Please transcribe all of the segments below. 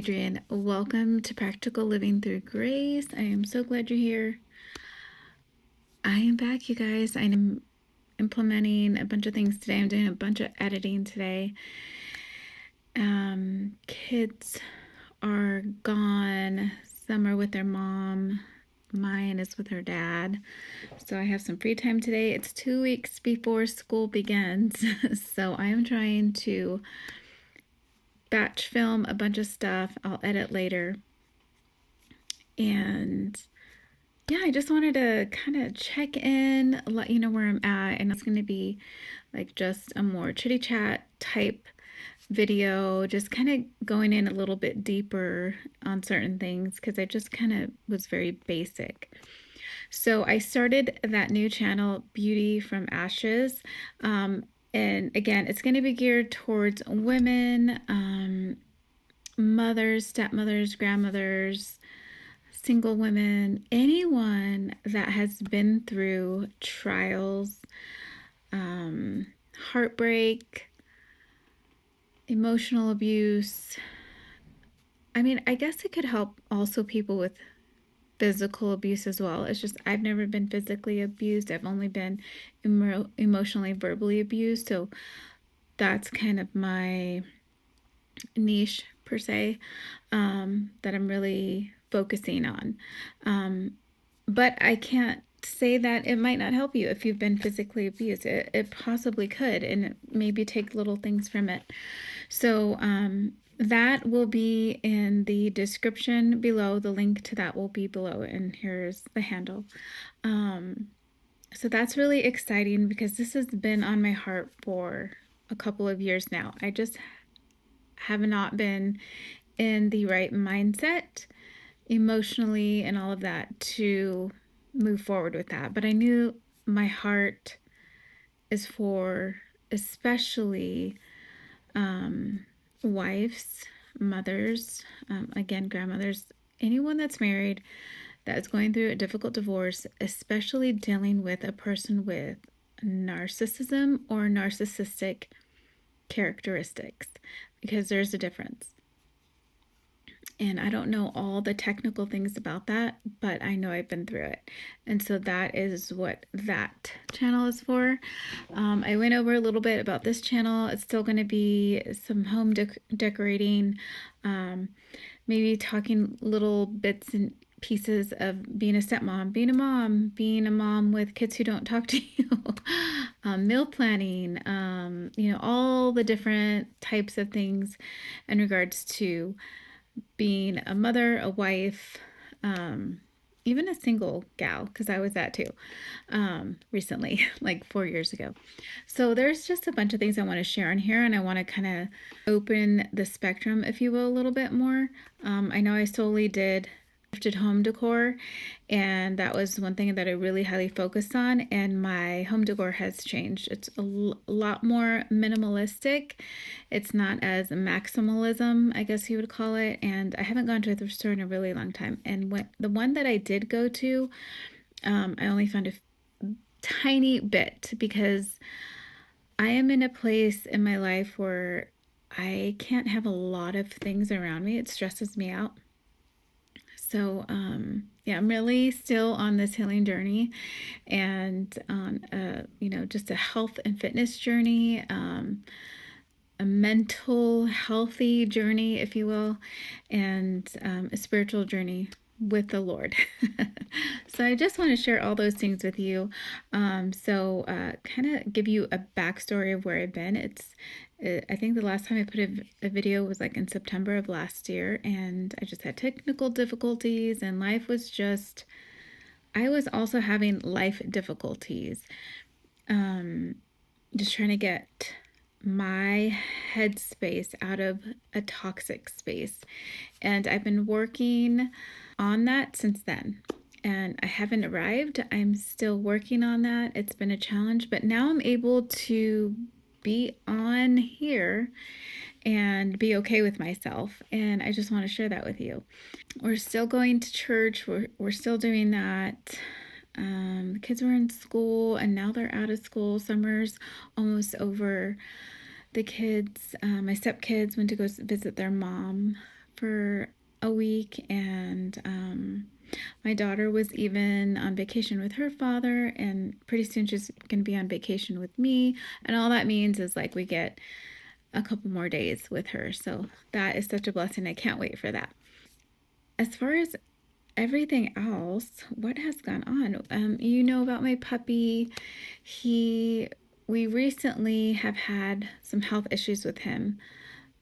Adrienne. Welcome to Practical Living Through Grace. I am so glad you're here. I am back, you guys. I'm implementing a bunch of things today. I'm doing a bunch of editing today. Kids are gone. Some are with their mom. Mine is with her dad. So I have some free time today. It's 2 weeks before school begins. So I am trying to batch film a bunch of stuff. I'll edit later. And yeah, I just wanted to kind of check in, let you know where I'm at. And it's going to be like just a more chitty chat type video, just kind of going in a little bit deeper on certain things because I just kind of was very basic. So I started that new channel, Beauty from Ashes. And again, it's going to be geared towards women, mothers, stepmothers, grandmothers, single women, anyone that has been through trials, heartbreak, emotional abuse. I mean, I guess it could help also people with physical abuse as well. It's just I've never been physically abused. I've only been emotionally, verbally abused. So that's kind of my niche per se, that I'm really focusing on. But I can't say that it might not help you if you've been physically abused. It possibly could, and maybe take little things from it. So that will be in the description below. The link to that will be below, and here's the handle. So that's really exciting because this has been on my heart for a couple of years now. I just have not been in the right mindset emotionally and all of that to move forward with that. But I knew my heart is for especially wives, mothers, again, grandmothers, anyone that's married that is going through a difficult divorce, especially dealing with a person with narcissism or narcissistic characteristics, because there's a difference. And I don't know all the technical things about that, but I know I've been through it. And so that is what that channel is for. I went over a little bit about this channel. It's still going to be some home decorating, maybe talking little bits and pieces of being a stepmom, being a mom with kids who don't talk to you, meal planning, all the different types of things in regards to being a mother, a wife, even a single gal, because I was that too, recently, like 4 years ago. So there's just a bunch of things I want to share on here, and I want to kind of open the spectrum, if you will, a little bit more. I know I solely did thrifted home decor, and that was one thing that I really highly focused on, and my home decor has changed. It's a lot more minimalistic. It's not as maximalism, I guess you would call it, and I haven't gone to a thrift store in a really long time. And the one that I did go to, I only found a tiny bit because I am in a place in my life where I can't have a lot of things around me. It stresses me out. So, yeah, I'm really still on this healing journey and on, just a health and fitness journey, a mental healthy journey, if you will, and a spiritual journey with the Lord. So I just want to share all those things with you. Kind of give you a backstory of where I've been. I think the last time I put a video was like in September of last year, and I just had technical difficulties, and I was also having life difficulties. Just trying to get my headspace out of a toxic space. And I've been working on that since then. And I haven't arrived. I'm still working on that. It's been a challenge, but now I'm able to be on here and be okay with myself. And I just want to share that with you. We're still going to church. We're still doing that. The kids were in school and now they're out of school. Summer's almost over. The kids, my stepkids went to go visit their mom for a week, and my daughter was even on vacation with her father, and pretty soon she's going to be on vacation with me. And all that means is like we get a couple more days with her. So that is such a blessing. I can't wait for that. As far as everything else, what has gone on? You know about my puppy. We recently have had some health issues with him.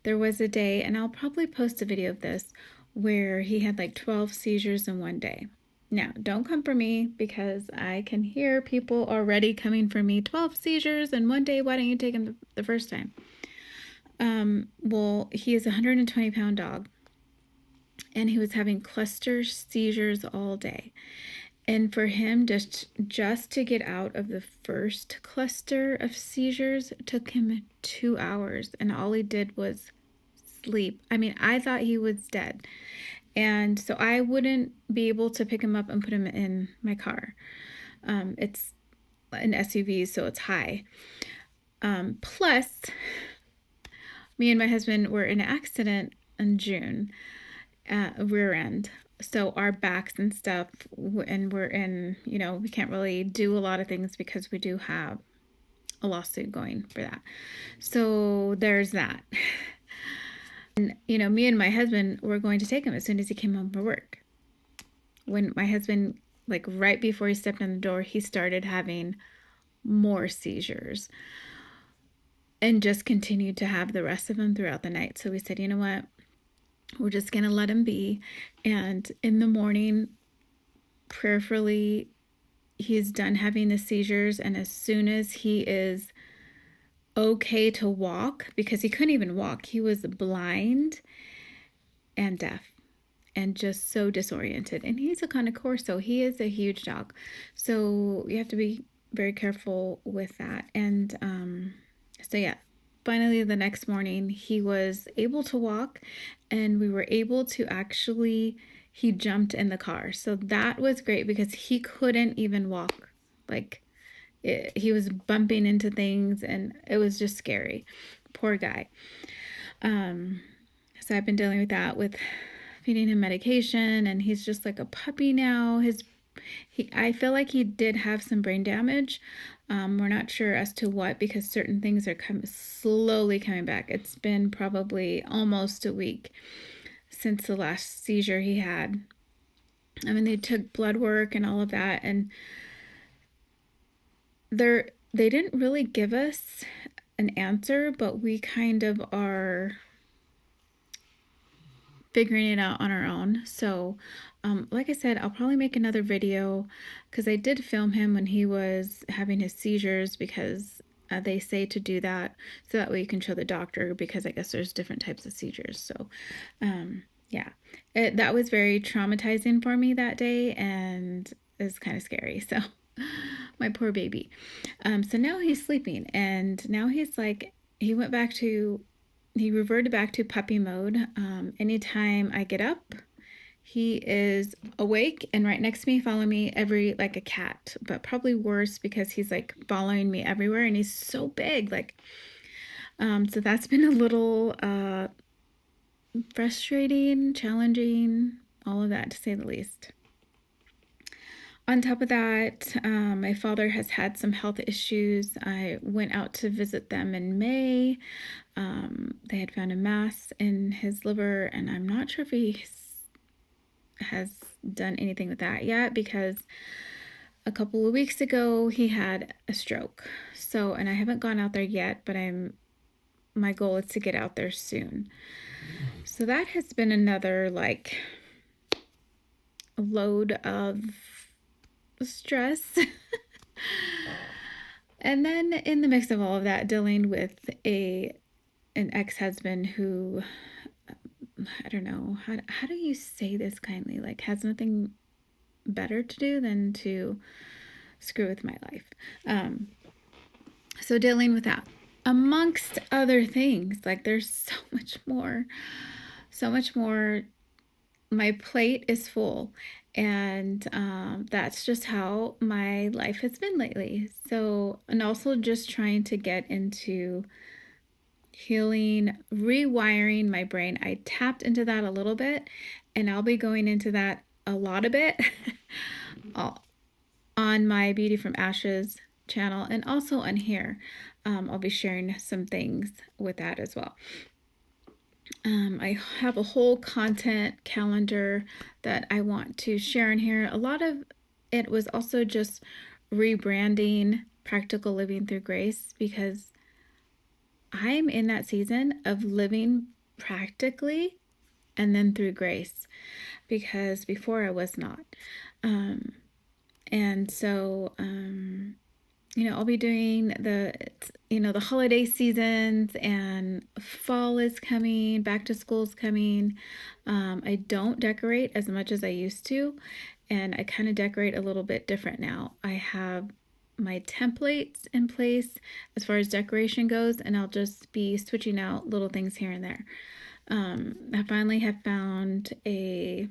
There was a day, and I'll probably post a video of this, where he had like 12 seizures in one day. Now, don't come for me because I can hear people already coming for me. 12 seizures in one day. Why don't you take him the first time? Well, he is a 120-pound dog, and he was having cluster seizures all day. And for him just to get out of the first cluster of seizures took him 2 hours, and all he did was sleep. I mean, I thought he was dead. And so I wouldn't be able to pick him up and put him in my car. It's an SUV, so it's high. Plus, me and my husband were in an accident in June, rear end. So our backs and stuff, and we're in, we can't really do a lot of things because we do have a lawsuit going for that. So there's that. And, me and my husband were going to take him as soon as he came home from work. When my husband, like right before he stepped in the door, he started having more seizures and just continued to have the rest of them throughout the night. So we said, you know what? We're just going to let him be. And in the morning, prayerfully, he's done having the seizures. And as soon as he is okay to walk, because he couldn't even walk, he was blind and deaf and just so disoriented. And he's a connoisseur, so he is a huge dog. So you have to be very careful with that. And so yeah, finally the next morning he was able to walk, and we were able to he jumped in the car. So that was great because he couldn't even walk. He was bumping into things, and it was just scary. Poor guy. So I've been dealing with that, with feeding him medication, and he's just like a puppy now. I feel like he did have some brain damage. We're not sure as to what, because certain things are slowly coming back. It's been probably almost a week since the last seizure he had. I mean, they took blood work and all of that, and they didn't really give us an answer, but we kind of are figuring it out on our own. So like I said, I'll probably make another video, because I did film him when he was having his seizures, because they say to do that so that way you can show the doctor, because I guess there's different types of seizures. So yeah, that was very traumatizing for me that day, and it's kind of scary. So my poor baby. So now he's sleeping, and now he's like, he reverted back to puppy mode. Anytime I get up, he is awake and right next to me, following me like a cat, but probably worse because he's like following me everywhere, and he's so big. So that's been a little frustrating, challenging, all of that, to say the least. On top of that, my father has had some health issues. I went out to visit them in May. They had found a mass in his liver, and I'm not sure if he has done anything with that yet, because a couple of weeks ago he had a stroke. So, and I haven't gone out there yet, but my goal is to get out there soon. So that has been another load of stress. And then in the mix of all of that, dealing with an ex-husband who, I don't know, how do you say this kindly, has nothing better to do than to screw with my life. So dealing with that, amongst other things, there's so much more. My plate is full, and that's just how my life has been lately. So, and also just trying to get into healing, rewiring my brain. I tapped into that a little bit, and I'll be going into that a lot of it on my Beauty from Ashes channel, and also on here. I'll be sharing some things with that as well. I have a whole content calendar that I want to share in here. A lot of it was also just rebranding Practical Living Through Grace, because I'm in that season of living practically and then through grace, because before I was not. And so, I'll be doing the holiday seasons, and fall is coming, back to school's coming. I don't decorate as much as I used to, and I kind of decorate a little bit different now. I have my templates in place as far as decoration goes, and I'll just be switching out little things here and there. I finally have found a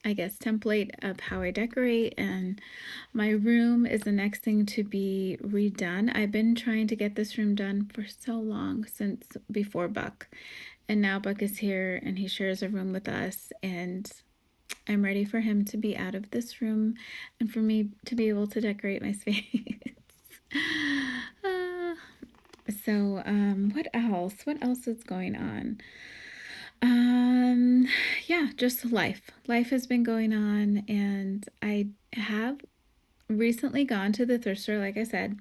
template of how I decorate, and my room is the next thing to be redone. I've been trying to get this room done for so long, since before Buck, and now Buck is here and he shares a room with us, and I'm ready for him to be out of this room and for me to be able to decorate my space. What else? What else is going on? Yeah, just life. Life has been going on, and I have recently gone to the thrift store, like I said.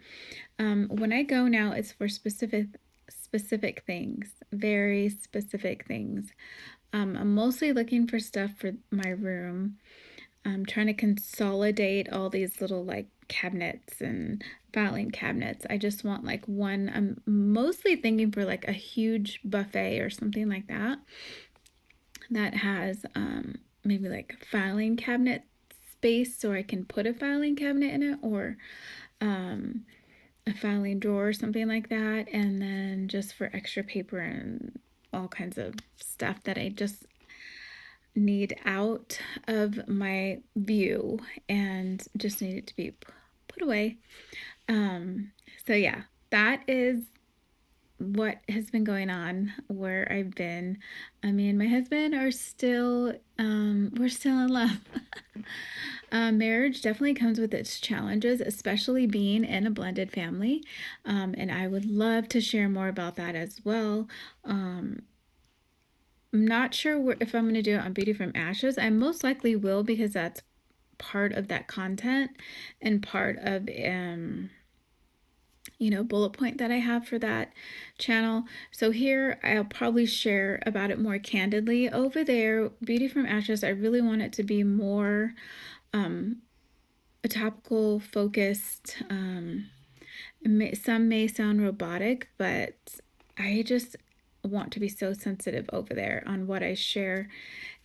When I go now, it's for specific things, very specific things. I'm mostly looking for stuff for my room. I'm trying to consolidate all these little like cabinets and filing cabinets. I just want like one. I'm mostly thinking for like a huge buffet or something like that has maybe like filing cabinet space, so I can put a filing cabinet in it, or a filing drawer or something like that, and then just for extra paper and all kinds of stuff that I just need out of my view and just need it to be put away. So yeah, that is what has been going on where I've been. Me and my husband are still we're still in love. Marriage definitely comes with its challenges, especially being in a blended family, and I would love to share more about that as well. I'm not sure if I'm going to do it on Beauty from Ashes. I most likely will, because that's part of that content and part of bullet point that I have for that channel. So here I'll probably share about it more candidly. Over there, Beauty from Ashes, I really want it to be more a topical focused. Some may sound robotic, but I just want to be so sensitive over there on what I share.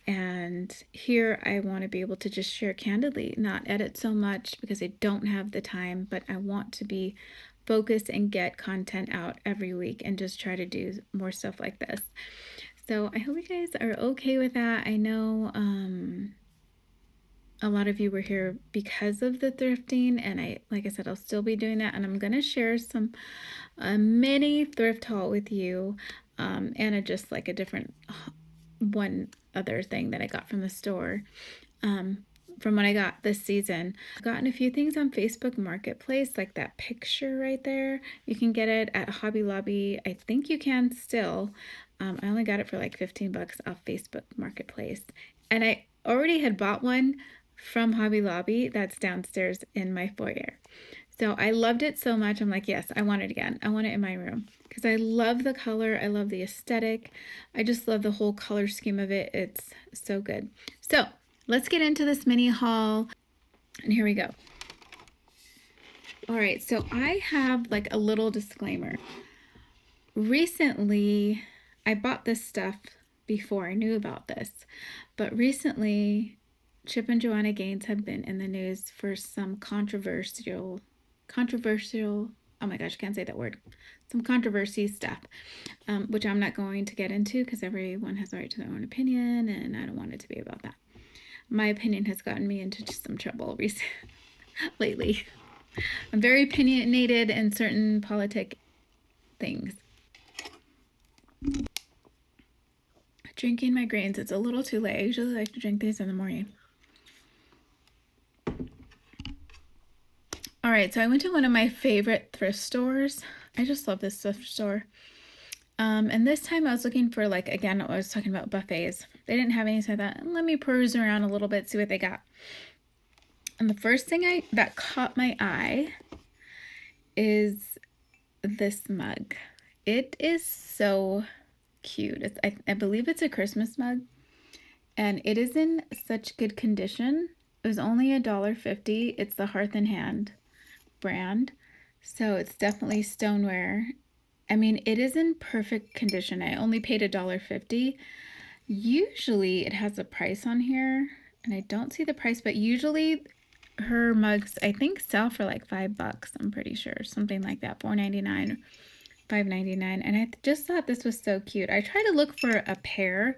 And here I want to be able to just share candidly, not edit so much because I don't have the time, but I want to be focused and get content out every week and just try to do more stuff like this. So I hope you guys are okay with that. I know a lot of you were here because of the thrifting, and like I said, I'll still be doing that, and I'm going to share some mini thrift haul with you, and just like a different one other thing that I got from the store from what I got this season. I've gotten a few things on Facebook Marketplace, like that picture right there. You can get it at Hobby Lobby. I think you can still. I only got it for like 15 bucks off Facebook Marketplace, and I already had bought one from Hobby Lobby that's downstairs in my foyer. So I loved it so much. I'm like, yes, I want it again. I want it in my room because I love the color. I love the aesthetic. I just love the whole color scheme of it. It's so good. So let's get into this mini haul. And here we go. All right, so I have like a little disclaimer. Recently, I bought this stuff before I knew about this, but recently Chip and Joanna Gaines have been in the news for some controversial, oh my gosh, I can't say that word, some controversy stuff, which I'm not going to get into because everyone has a right to their own opinion, and I don't want it to be about that. My opinion has gotten me into some trouble lately. I'm very opinionated in certain politic things. Drinking my greens. It's a little too late. I usually like to drink these in the morning. All right, so I went to one of my favorite thrift stores. I just love this thrift store. And this time I was looking for, like, again, I was talking about buffets. They didn't have any, so I thought, let me peruse around a little bit, see what they got. And the first thing that caught my eye is this mug. It is so cute. I believe it's a Christmas mug, and it is in such good condition. It was only $1.50. It's the Hearth and Hand brand, so it's definitely stoneware. I mean, it is in perfect condition. I only paid $1.50. Usually it has a price on here, and I don't see the price, but usually her mugs, I think, sell for like $5. I'm pretty sure, something like that, $4.99, $5.99. And I just thought this was so cute. I tried to look for a pair,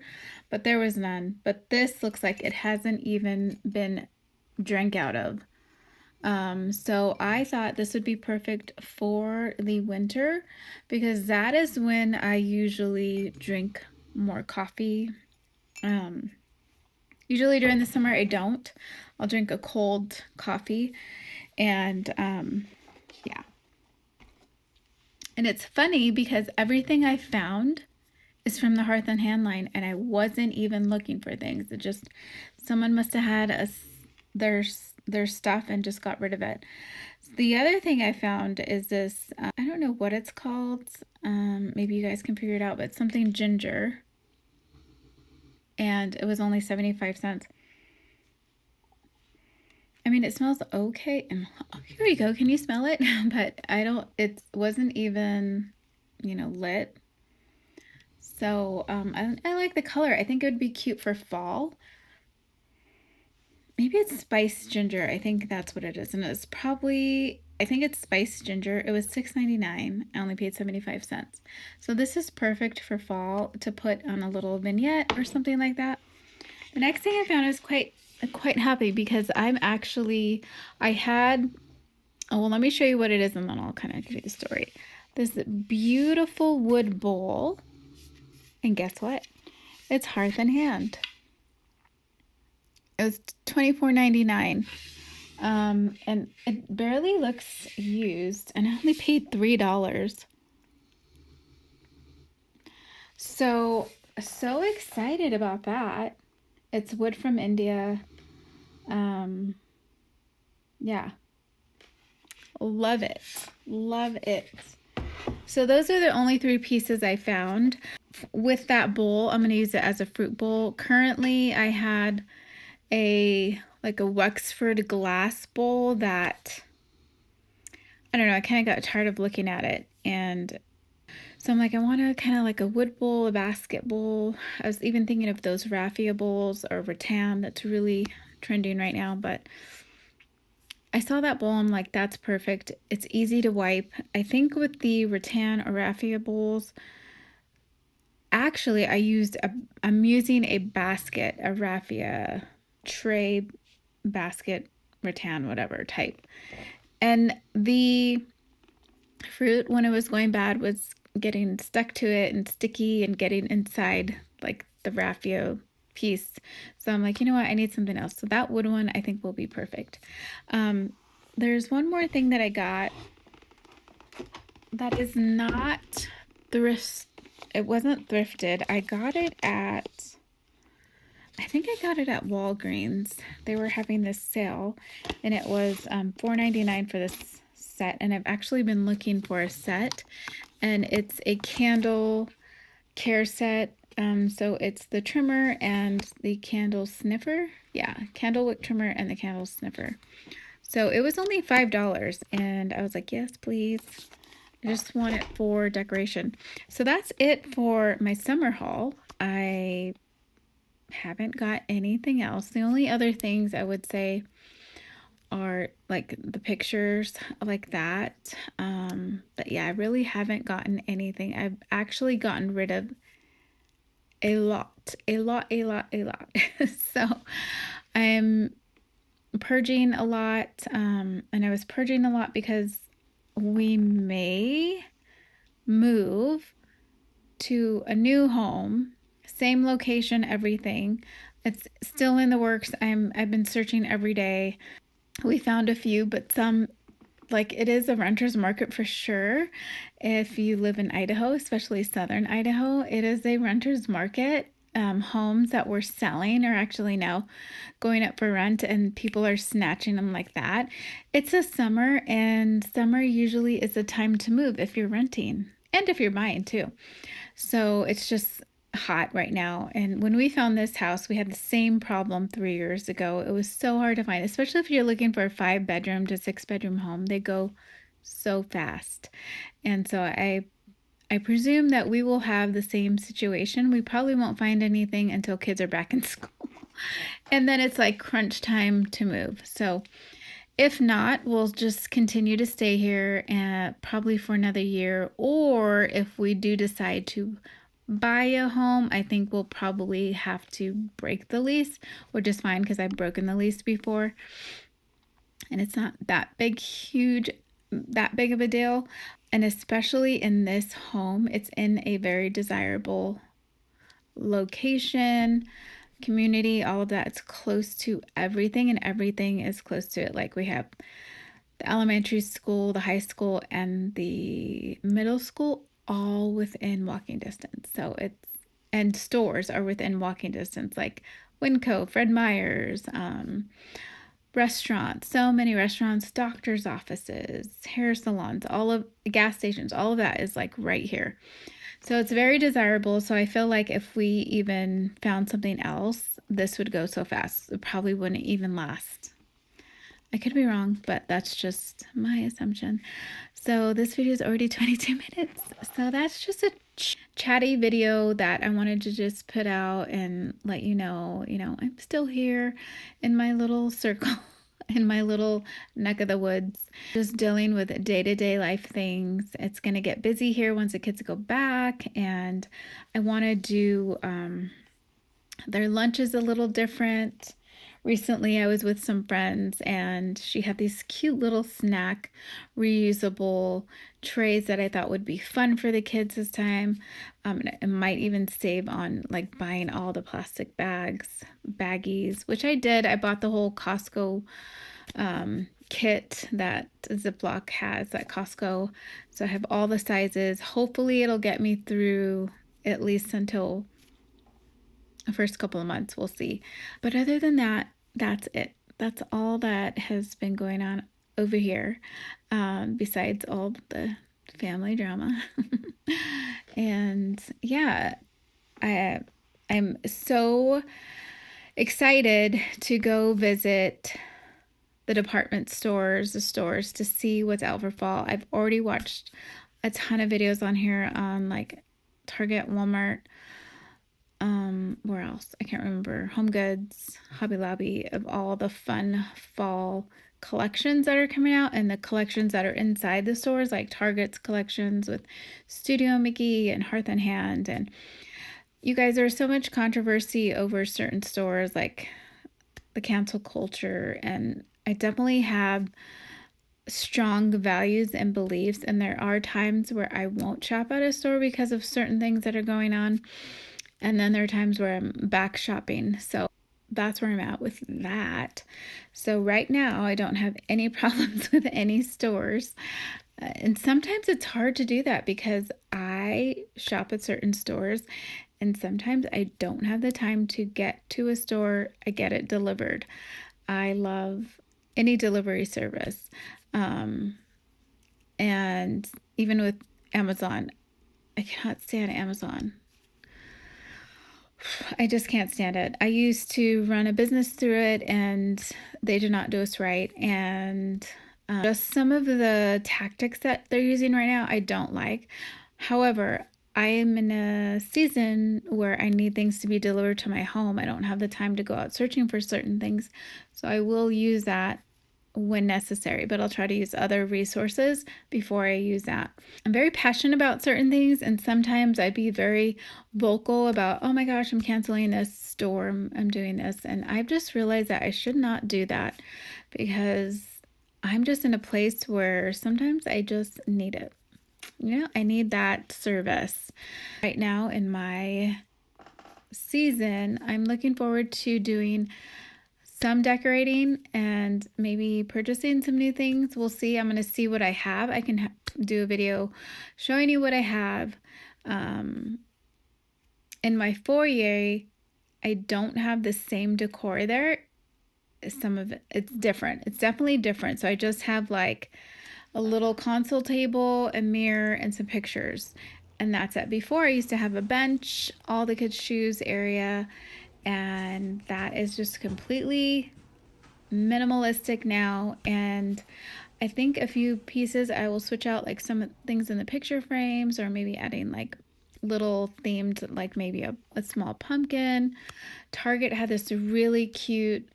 but there was none. But this looks like it hasn't even been drank out of. So I thought this would be perfect for the winter, because that is when I usually drink more coffee. Usually during the summer I don't. I'll drink a cold coffee, and yeah. And it's funny because everything I found is from the Hearth and Hand line, and I wasn't even looking for things. It just, someone must have had their stuff and just got rid of it. The other thing I found is this, I don't know what it's called. Maybe you guys can figure it out, but it's something ginger. And it was only 75 cents. I mean, it smells okay. And here we go. Can you smell it? But it wasn't even, lit. So I like the color. I think it would be cute for fall. Maybe it's spiced ginger. I think that's what it is. And it's probably, I think it's spiced ginger. It was $6.99. I only paid 75 cents. So this is perfect for fall to put on a little vignette or something like that. The next thing I found is quite happy, because let me show you what it is, and then I'll kind of give you the story. This beautiful wood bowl, and guess what? It's Hearth and Hand. It was $24.99, and it barely looks used, and I only paid $3. So excited about that. It's wood from India. Yeah, love it, love it. So those are the only 3 pieces I found. With that bowl, I'm going to use it as a fruit bowl. Currently, I had a Wexford glass bowl that, I don't know, I kind of got tired of looking at it, and so I'm like, I want to kind of like a wood bowl, a basket bowl. I was even thinking of those raffia bowls or rattan that's really trending right now, but I saw that bowl. I'm like, that's perfect. It's easy to wipe. I think with the rattan or raffia bowls, actually I'm using a basket, a raffia tray basket, rattan, whatever type. And the fruit, when it was going bad, was getting stuck to it and sticky and getting inside like the raffia piece. So I'm like, you know what? I need something else. So that wood one I think will be perfect. There's one more thing that I got that is not thrift. It wasn't thrifted. I think I got it at Walgreens. They were having this sale, and it was $4.99 for this set. And I've actually been looking for a set, and it's a candle care set. So it's the trimmer and the candle sniffer. Yeah, candle wick trimmer and the candle sniffer. So it was only $5, and I was like, yes, please. I just want it for decoration. So that's it for my summer haul. I haven't got anything else. The only other things I would say are like the pictures like that. But yeah, I really haven't gotten anything. I've actually gotten rid of a lot. So I'm purging a lot. And I was purging a lot because we may move to a new home, same location, everything. It's still in the works. I've been searching every day. We found a few, but some, like, it is a renter's market for sure. If you live in Idaho, especially southern Idaho, it is a renter's market. Homes that we're selling are actually now going up for rent, and people are snatching them like that. It's a summer, and summer usually is a time to move if you're renting and if you're buying too. So it's just hot right now. And when we found this house, we had the same problem 3 years ago. It was so hard to find, especially if you're looking for a 5 bedroom to 6 bedroom home. They go so fast. And so I presume that we will have the same situation. We probably won't find anything until kids are back in school. And then it's like crunch time to move. So if not, we'll just continue to stay here and probably for another year. Or if we do decide to buy a home, I think we'll probably have to break the lease, which is fine because I've broken the lease before. And it's not that big of a deal. And especially in this home, it's in a very desirable location, community, all of that. It's close to everything, and everything is close to it. Like, we have the elementary school, the high school, and the middle school all within walking distance. And stores are within walking distance, like Winco, Fred Meyer's, restaurants, so many restaurants, doctor's offices, hair salons, all of gas stations, all of that is like right here. So it's very desirable. So I feel like if we even found something else, this would go so fast. It probably wouldn't even last. I could be wrong, but that's just my assumption. So this video is already 22 minutes. So that's just a chatty video that I wanted to just put out and let you know, I'm still here in my little circle, in my little neck of the woods, just dealing with day-to-day life things. It's going to get busy here once the kids go back, and I want to do their lunch is a little different. Recently, I was with some friends, and she had these cute little snack reusable trays that I thought would be fun for the kids this time. It might even save on like buying all the plastic baggies, which I did. I bought the whole Costco kit that Ziploc has at Costco. So I have all the sizes. Hopefully it'll get me through at least until the first couple of months. We'll see. But other than that, that's it. That's all that has been going on over here, besides all the family drama. And yeah, I'm so excited to go visit the department stores, the stores, to see what's out for fall. I've already watched a ton of videos on here on like Target, Walmart, where else? I can't remember. Home Goods, Hobby Lobby, of all the fun fall collections that are coming out, and the collections that are inside the stores, like Target's collections with Studio Mickey and Hearth and Hand. And you guys, there's so much controversy over certain stores, like the cancel culture, and I definitely have strong values and beliefs, and there are times where I won't shop at a store because of certain things that are going on. And then there are times where I'm back shopping. So that's where I'm at with that. So right now, I don't have any problems with any stores. And sometimes it's hard to do that because I shop at certain stores, and sometimes I don't have the time to get to a store. I get it delivered. I love any delivery service. And even with Amazon, I cannot stand Amazon. I just can't stand it. I used to run a business through it, and they did not do us right. And just some of the tactics that they're using right now, I don't like. However, I am in a season where I need things to be delivered to my home. I don't have the time to go out searching for certain things. So I will use that when necessary, but I'll try to use other resources before I use that. I'm very passionate about certain things, and sometimes I'd be very vocal about, oh my gosh, I'm canceling this store, I'm doing this, and I've just realized that I should not do that because I'm just in a place where sometimes I just need it. I need that service. Right now in my season, I'm looking forward to doing some decorating and maybe purchasing some new things. We'll see. I'm going to see what I have. I can do a video showing you what I have. In my foyer, I don't have the same decor there. Some of it's different. It's definitely different. So I just have like a little console table, a mirror, and some pictures. And that's it. Before, I used to have a bench, all the kids' shoes area, and that is just completely minimalistic now. And I think a few pieces I will switch out, like some things in the picture frames, or maybe adding like little themed, like maybe a small pumpkin. Target had this really cute,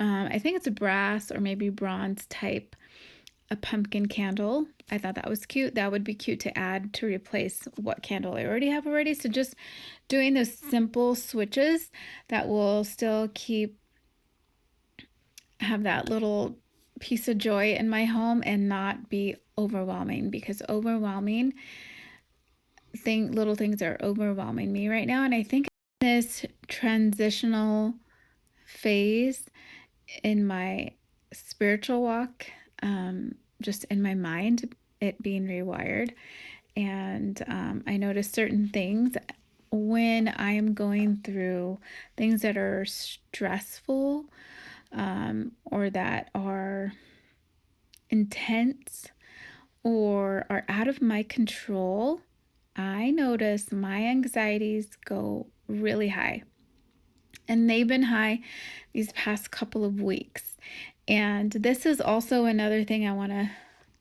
I think it's a brass or maybe bronze type, a pumpkin candle. I thought that was cute. That would be cute to add to replace what candle I already have already. So just doing those simple switches that will still have that little piece of joy in my home and not be overwhelming, because little things are overwhelming me right now. And I think this transitional phase in my spiritual walk, just in my mind, it being rewired. And I notice certain things when I am going through things that are stressful, or that are intense or are out of my control. I notice my anxieties go really high. And they've been high these past couple of weeks. And this is also another thing I want to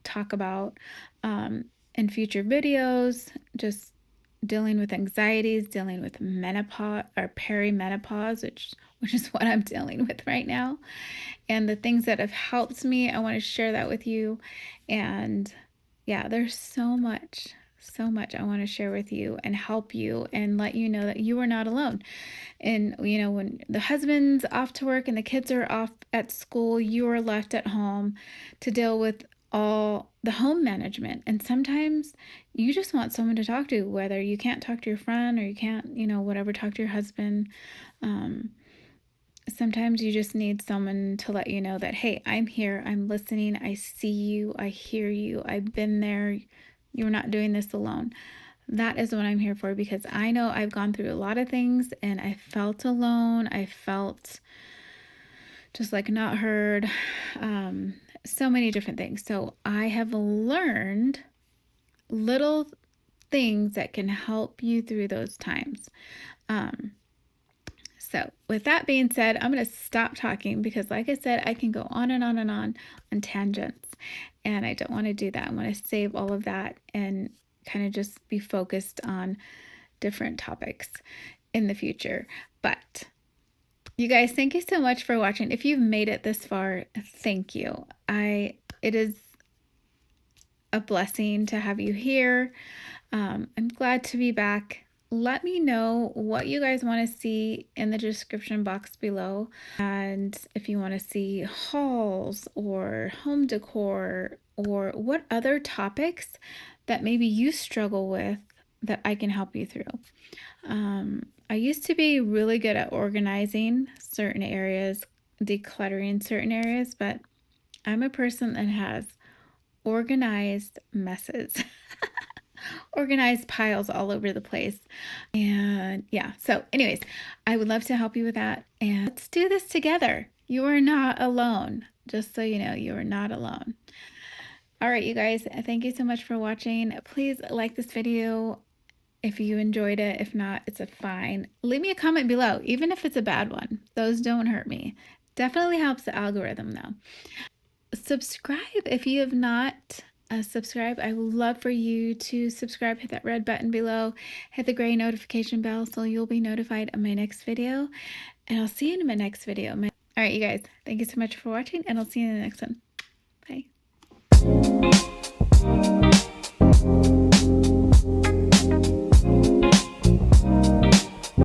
talk about in future videos, just dealing with anxieties, dealing with menopause or perimenopause, which is what I'm dealing with right now. And the things that have helped me, I want to share that with you. And yeah, there's so much I want to share with you and help you and let you know that you are not alone. And when the husband's off to work and the kids are off at school, you are left at home to deal with all the home management. And sometimes you just want someone to talk to, whether you can't talk to your friend or you can't, whatever, talk to your husband. Sometimes you just need someone to let you know that, hey, I'm here, I'm listening, I see you, I hear you, I've been there, you're not doing this alone. That is what I'm here for, because I know I've gone through a lot of things and I felt alone. I felt just like not heard, so many different things. So I have learned little things that can help you through those times. So with that being said, I'm going to stop talking, because like I said, I can go on and on and on tangents, and I don't want to do that. I want to save all of that and kind of just be focused on different topics in the future. But you guys, thank you so much for watching. If you've made it this far, thank you. It is a blessing to have you here. I'm glad to be back. Let me know what you guys want to see in the description box below. And if you want to see hauls or home decor, or what other topics that maybe you struggle with that I can help you through. I used to be really good at organizing certain areas, decluttering certain areas, but I'm a person that has organized messes. Organized piles all over the place. And yeah, so anyways, I would love to help you with that, and let's do this together. You are not alone. Just so you know, you are not alone. All right, you guys, thank you so much for watching. Please like this video if you enjoyed it. If not, it's a fine. Leave me a comment below, even if it's a bad one. Those don't hurt me. Definitely helps the algorithm though. Subscribe if you have not subscribed. I would love for you to subscribe. Hit that red button below. Hit the gray notification bell so you'll be notified of my next video. And I'll see you in my next video. All right, you guys. Thank you so much for watching, and I'll see you in the next one. Bye.